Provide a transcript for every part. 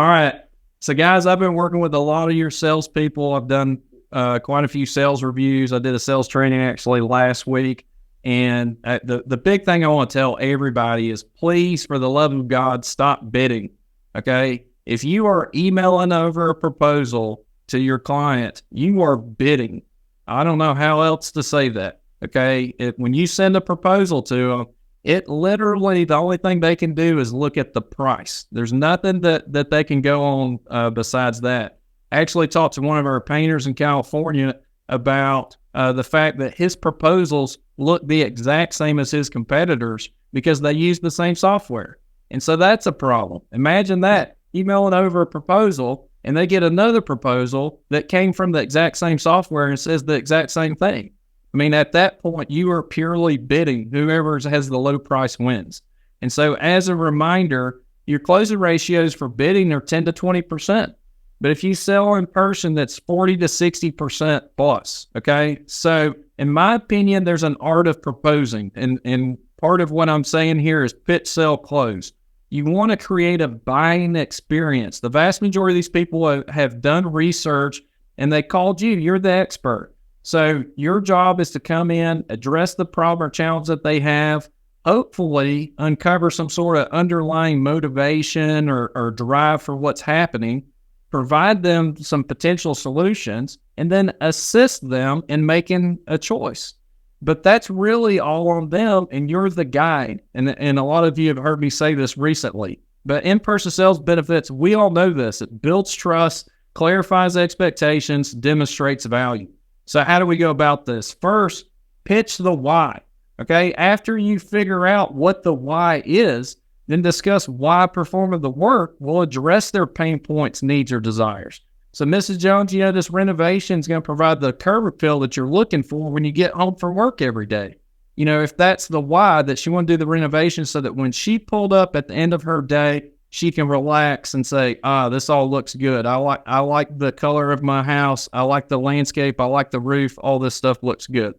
right. So, guys, I've been working with a lot of your salespeople. I've done quite a few sales reviews. I did a sales training actually last week. And the big thing I want to tell everybody is, please, for the love of God, stop bidding. Okay? If you are emailing over a proposal to your client, you are bidding. I don't know how else to say that. Okay? When you send a proposal to them, it literally, the only thing they can do is look at the price. There's nothing that they can go on besides that. I actually talked to one of our painters in California about the fact that his proposals look the exact same as his competitors because they use the same software. And so that's a problem. Imagine that, emailing over a proposal and they get another proposal that came from the exact same software and says the exact same thing. I mean, at that point, you are purely bidding. Whoever has the low price wins. And so as a reminder, your closing ratios for bidding are 10 to 20%. But if you sell in person, that's 40 to 60% plus, okay? So in my opinion, there's an art of proposing. And part of what I'm saying here is pitch, sell, close. You want to create a buying experience. The vast majority of these people have done research and they called you. You're the expert. So your job is to come in, address the problem or challenge that they have, hopefully uncover some sort of underlying motivation or drive for what's happening, provide them some potential solutions, and then assist them in making a choice. But that's really all on them, and you're the guide. And a lot of you have heard me say this recently. But in-person sales benefits, we all know this. It builds trust, clarifies expectations, demonstrates value. So how do we go about this? First, pitch the why, okay? After you figure out what the why is, then discuss why performing the work will address their pain points, needs, or desires. So Mrs. Jones, this renovation is going to provide the curb appeal that you're looking for when you get home from work every day. If that's the why, that she want to do the renovation so that when she pulled up at the end of her day, she can relax and say, this all looks good. I like the color of my house. I like the landscape. I like the roof. All this stuff looks good.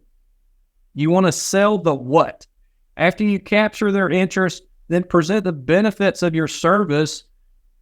You want to sell the what. After you capture their interest, then present the benefits of your service,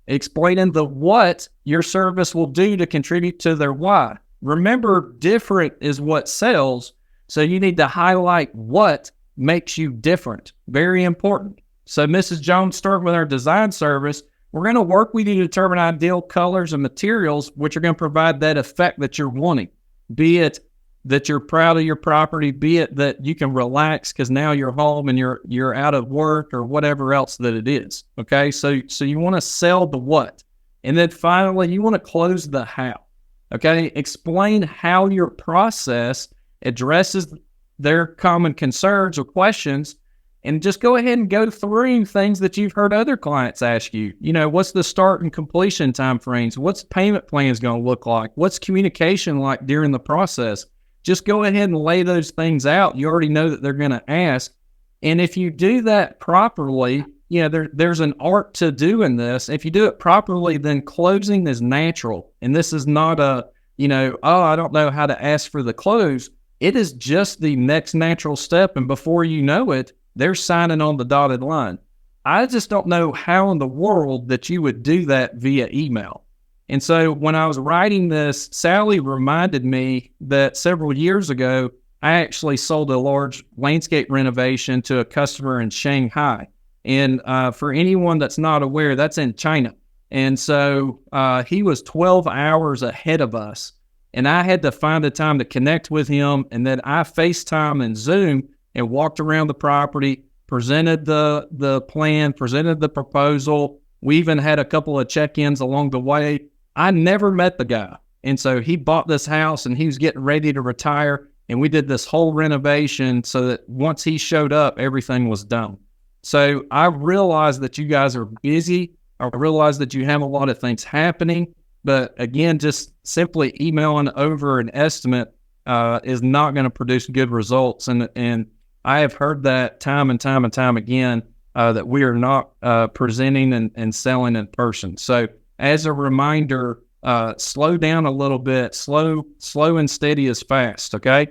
explaining the what your service will do to contribute to their why. Remember, different is what sells, so you need to highlight what makes you different. Very important. So Mrs. Jones, starting with our design service, we're going to work with you to determine ideal colors and materials which are going to provide that effect that you're wanting. Be it that you're proud of your property, be it that you can relax because now you're home and you're out of work or whatever else that it is. Okay, so you want to sell the what. And then finally, you want to close the how. Okay, explain how your process addresses their common concerns or questions. And just go ahead and go through things that you've heard other clients ask you. What's the start and completion time frames? What's payment plans going to look like? What's communication like during the process? Just go ahead and lay those things out. You already know that they're going to ask. And if you do that properly, there's an art to doing this. If you do it properly, then closing is natural. And this is not I don't know how to ask for the close. It is just the next natural step. And before you know it, they're signing on the dotted line. I just don't know how in the world that you would do that via email. And so when I was writing this, Sally reminded me that several years ago, I actually sold a large landscape renovation to a customer in Shanghai. And for anyone that's not aware, that's in China. And so he was 12 hours ahead of us. And I had to find a time to connect with him. And then I FaceTime and Zoom and walked around the property, presented the plan, presented the proposal. We even had a couple of check-ins along the way. I never met the guy. And so he bought this house and he was getting ready to retire. And we did this whole renovation so that once he showed up, everything was done. So I realize that you guys are busy. I realize that you have a lot of things happening. But again, just simply emailing over an estimate is not going to produce good results. And I have heard that time and time and time again, that we are not presenting and selling in person. So as a reminder, slow down a little bit. Slow and steady is fast, okay?